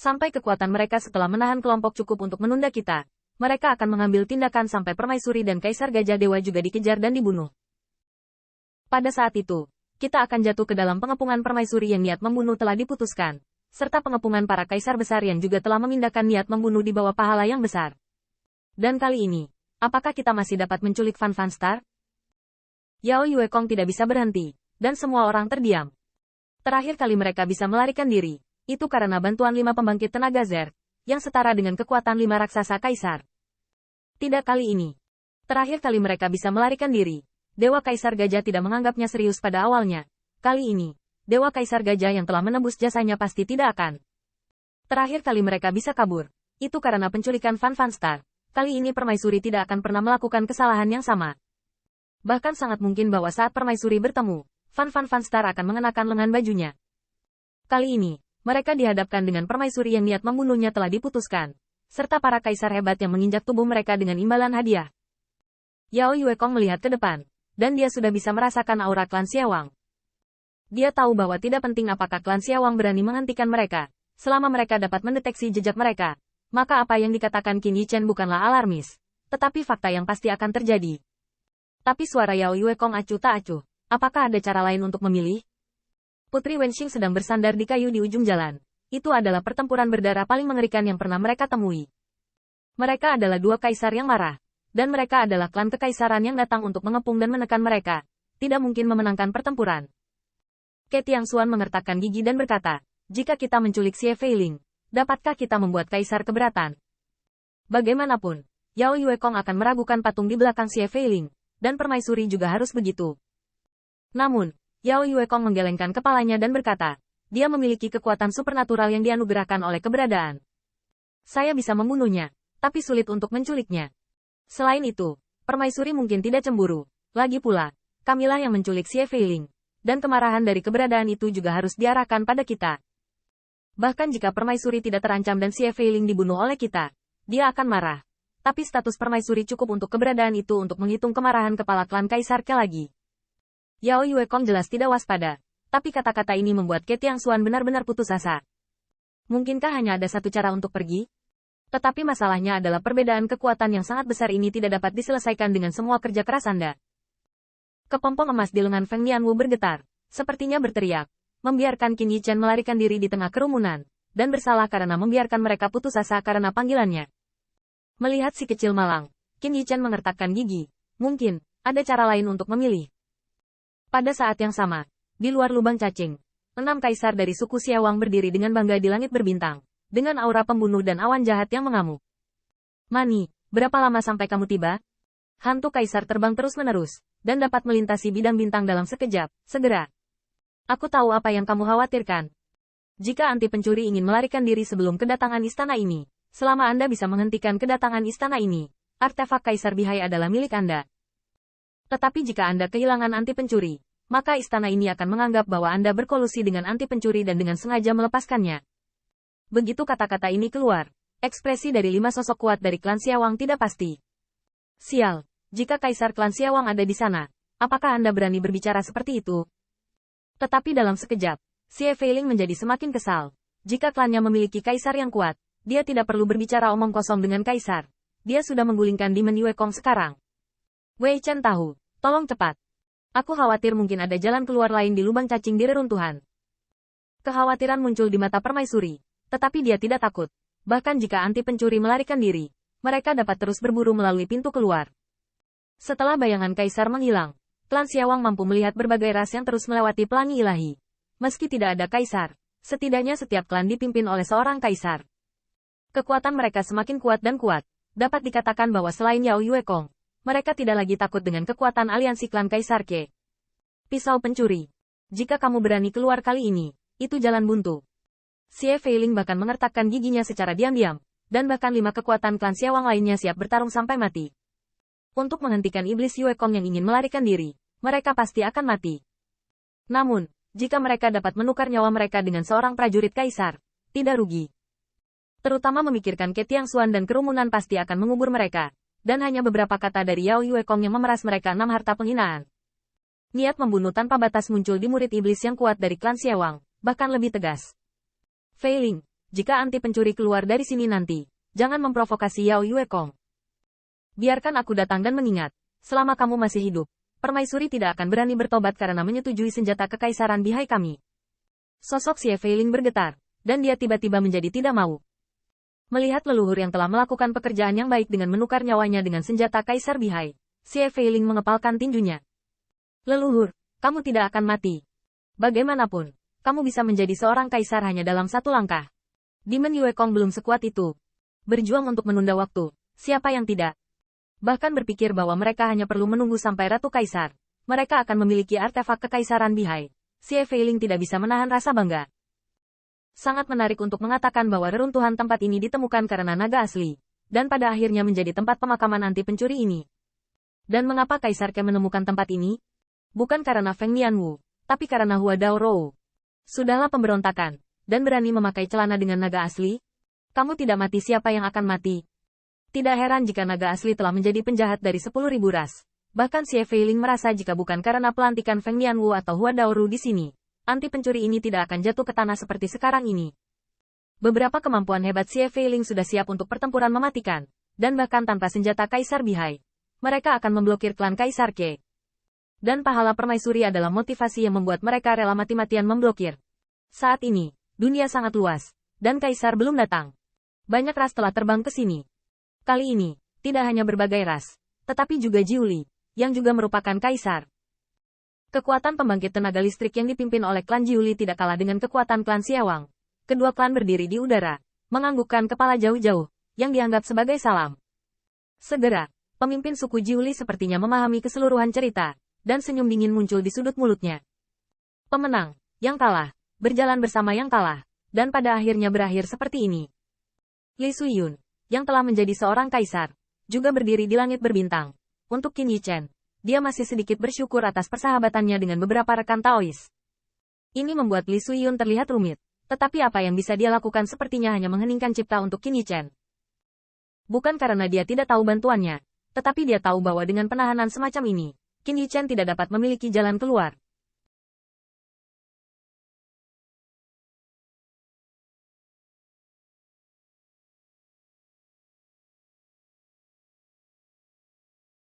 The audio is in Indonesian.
Sampai kekuatan mereka setelah menahan kelompok cukup untuk menunda kita, mereka akan mengambil tindakan sampai Permaisuri dan Kaisar Gajah Dewa juga dikejar dan dibunuh. Pada saat itu, kita akan jatuh ke dalam pengepungan Permaisuri yang niat membunuh telah diputuskan, serta pengepungan para kaisar besar yang juga telah memindahkan niat membunuh di bawah pahala yang besar. Dan kali ini, apakah kita masih dapat menculik Fan Fan Star? Yao Yuekong tidak bisa berhenti, dan semua orang terdiam. Terakhir kali mereka bisa melarikan diri, itu karena bantuan 5 pembangkit tenaga Zer, yang setara dengan kekuatan 5 raksasa kaisar. Tidak kali ini. Terakhir kali mereka bisa melarikan diri, Dewa Kaisar Gajah tidak menganggapnya serius pada awalnya. Kali ini, Dewa Kaisar Gajah yang telah menembus jasanya pasti tidak akan. Terakhir kali mereka bisa kabur, itu karena penculikan Fan Fan Star. Kali ini Permaisuri tidak akan pernah melakukan kesalahan yang sama. Bahkan sangat mungkin bahwa saat Permaisuri bertemu, Fan Star akan mengenakan lengan bajunya. Kali ini, mereka dihadapkan dengan Permaisuri yang niat membunuhnya telah diputuskan, serta para kaisar hebat yang menginjak tubuh mereka dengan imbalan hadiah. Yao Yuekong melihat ke depan, dan dia sudah bisa merasakan aura klan Xiawang. Dia tahu bahwa tidak penting apakah klan Xiawang berani menghentikan mereka, selama mereka dapat mendeteksi jejak mereka, maka apa yang dikatakan Qin Yichen bukanlah alarmis, tetapi fakta yang pasti akan terjadi. Tapi suara Yao Yuekong acuh tak acuh. Apakah ada cara lain untuk memilih? Putri Wenxing sedang bersandar di kayu di ujung jalan. Itu adalah pertempuran berdarah paling mengerikan yang pernah mereka temui. Mereka adalah 2 kaisar yang marah. Dan mereka adalah klan kekaisaran yang datang untuk mengepung dan menekan mereka. Tidak mungkin memenangkan pertempuran. Ke Tiangxuan mengertakkan gigi dan berkata, jika kita menculik Xie Feiling, dapatkah kita membuat kaisar keberatan? Bagaimanapun, Yao Yuekong akan meragukan patung di belakang Xie Feiling, dan Permaisuri juga harus begitu. Namun, Yao Yuekong menggelengkan kepalanya dan berkata, dia memiliki kekuatan supernatural yang dianugerahkan oleh keberadaan. Saya bisa membunuhnya, tapi sulit untuk menculiknya. Selain itu, Permaisuri mungkin tidak cemburu. Lagi pula, kamilah yang menculik Xie Feiling, dan kemarahan dari keberadaan itu juga harus diarahkan pada kita. Bahkan jika Permaisuri tidak terancam dan Xie Feiling dibunuh oleh kita, dia akan marah. Tapi status Permaisuri cukup untuk keberadaan itu untuk menghitung kemarahan kepala klan Kaisar Ke lagi. Yao Yuekong jelas tidak waspada, tapi kata-kata ini membuat Ke Tiangxuan benar-benar putus asa. Mungkinkah hanya ada satu cara untuk pergi? Tetapi masalahnya adalah perbedaan kekuatan yang sangat besar ini tidak dapat diselesaikan dengan semua kerja keras Anda. Kepompong emas di lengan Feng Nianwu bergetar, sepertinya berteriak, membiarkan Qin Yichen melarikan diri di tengah kerumunan, dan bersalah karena membiarkan mereka putus asa karena panggilannya. Melihat si kecil malang, Qin Yichen mengertakkan gigi. Mungkin, ada cara lain untuk memilih. Pada saat yang sama, di luar lubang cacing, 6 kaisar dari suku Xiawang berdiri dengan bangga di langit berbintang, dengan aura pembunuh dan awan jahat yang mengamuk. Mani, berapa lama sampai kamu tiba? Hantu kaisar terbang terus-menerus, dan dapat melintasi bidang bintang dalam sekejap, segera. Aku tahu apa yang kamu khawatirkan. Jika anti pencuri ingin melarikan diri sebelum kedatangan istana ini, selama Anda bisa menghentikan kedatangan istana ini, artefak Kaisar Bihai adalah milik Anda. Tetapi jika Anda kehilangan anti pencuri, maka istana ini akan menganggap bahwa Anda berkolusi dengan anti pencuri dan dengan sengaja melepaskannya. Begitu kata-kata ini keluar, ekspresi dari 5 sosok kuat dari klan Xiawang tidak pasti. Sial, jika Kaisar klan Xiawang ada di sana, apakah Anda berani berbicara seperti itu? Tetapi dalam sekejap, Xie Feiling menjadi semakin kesal. Jika klannya memiliki kaisar yang kuat, dia tidak perlu berbicara omong kosong dengan kaisar. Dia sudah menggulingkan Demon Yuekong sekarang. Wei Chen tahu, tolong cepat. Aku khawatir mungkin ada jalan keluar lain di lubang cacing di reruntuhan. Kekhawatiran muncul di mata Permaisuri, tetapi dia tidak takut. Bahkan jika anti pencuri melarikan diri, mereka dapat terus berburu melalui pintu keluar. Setelah bayangan kaisar menghilang, klan Xiawang mampu melihat berbagai ras yang terus melewati pelangi ilahi. Meski tidak ada kaisar, setidaknya setiap klan dipimpin oleh seorang kaisar. Kekuatan mereka semakin kuat dan kuat. Dapat dikatakan bahwa selain Yao Yuekong, mereka tidak lagi takut dengan kekuatan aliansi klan Kaisar Ke. Pisau pencuri. Jika kamu berani keluar kali ini, itu jalan buntu. Xie Feiling bahkan mengertakkan giginya secara diam-diam, dan bahkan 5 kekuatan klan Xiawang lainnya siap bertarung sampai mati. Untuk menghentikan iblis Yuekong yang ingin melarikan diri, mereka pasti akan mati. Namun, jika mereka dapat menukar nyawa mereka dengan seorang prajurit kaisar, tidak rugi. Terutama memikirkan Ke Tiangxuan dan kerumunan pasti akan mengubur mereka, dan hanya beberapa kata dari Yao Yuekong yang memeras mereka 6 harta penghinaan. Niat membunuh tanpa batas muncul di murid iblis yang kuat dari klan Xiawang, bahkan lebih tegas. Feiling, jika anti pencuri keluar dari sini nanti, jangan memprovokasi Yao Yuekong. Biarkan aku datang dan mengingat, selama kamu masih hidup, Permaisuri tidak akan berani bertobat karena menyetujui senjata kekaisaran bihai kami. Sosok Xie Feiling bergetar, dan dia tiba-tiba menjadi tidak mau. Melihat leluhur yang telah melakukan pekerjaan yang baik dengan menukar nyawanya dengan senjata kaisar bihai, Xie Feiling mengepalkan tinjunya. Leluhur, kamu tidak akan mati. Bagaimanapun, kamu bisa menjadi seorang kaisar hanya dalam satu langkah. Demon Yuekong belum sekuat itu. Berjuang untuk menunda waktu, siapa yang tidak? Bahkan berpikir bahwa mereka hanya perlu menunggu sampai Ratu Kaisar. Mereka akan memiliki artefak kekaisaran bihai. Xie Feiling tidak bisa menahan rasa bangga. Sangat menarik untuk mengatakan bahwa reruntuhan tempat ini ditemukan karena naga asli, dan pada akhirnya menjadi tempat pemakaman anti pencuri ini. Dan mengapa Kaisar Ke menemukan tempat ini? Bukan karena Feng Nianwu, tapi karena Hua Dao Rou. Sudahlah pemberontakan, dan berani memakai celana dengan naga asli? Kamu tidak mati, siapa yang akan mati? Tidak heran jika naga asli telah menjadi penjahat dari 10.000 ras. Bahkan Xie Feiling merasa jika bukan karena pelantikan Feng Nianwu atau Hua Daoru di sini, anti pencuri ini tidak akan jatuh ke tanah seperti sekarang ini. Beberapa kemampuan hebat Xie Feiling sudah siap untuk pertempuran mematikan, dan bahkan tanpa senjata Kaisar Bihai, mereka akan memblokir klan Kaisar Ke. Dan pahala permaisuri adalah motivasi yang membuat mereka rela mati-matian memblokir. Saat ini, dunia sangat luas, dan Kaisar belum datang. Banyak ras telah terbang ke sini. Kali ini, tidak hanya berbagai ras, tetapi juga Jiuli, yang juga merupakan kaisar. Kekuatan pembangkit tenaga listrik yang dipimpin oleh klan Jiuli tidak kalah dengan kekuatan klan Siawang. Kedua klan berdiri di udara, menganggukkan kepala jauh-jauh, yang dianggap sebagai salam. Segera, pemimpin suku Jiuli sepertinya memahami keseluruhan cerita, dan senyum dingin muncul di sudut mulutnya. Pemenang, yang kalah, berjalan bersama yang kalah, dan pada akhirnya berakhir seperti ini. Li Suyun, yang telah menjadi seorang kaisar, juga berdiri di langit berbintang. Untuk Qin Yichen, dia masih sedikit bersyukur atas persahabatannya dengan beberapa rekan Taois. Ini membuat Li Suyun terlihat rumit, tetapi apa yang bisa dia lakukan sepertinya hanya mengheningkan cipta untuk Qin Yichen. Bukan karena dia tidak tahu bantuannya, tetapi dia tahu bahwa dengan penahanan semacam ini, Qin Yichen tidak dapat memiliki jalan keluar.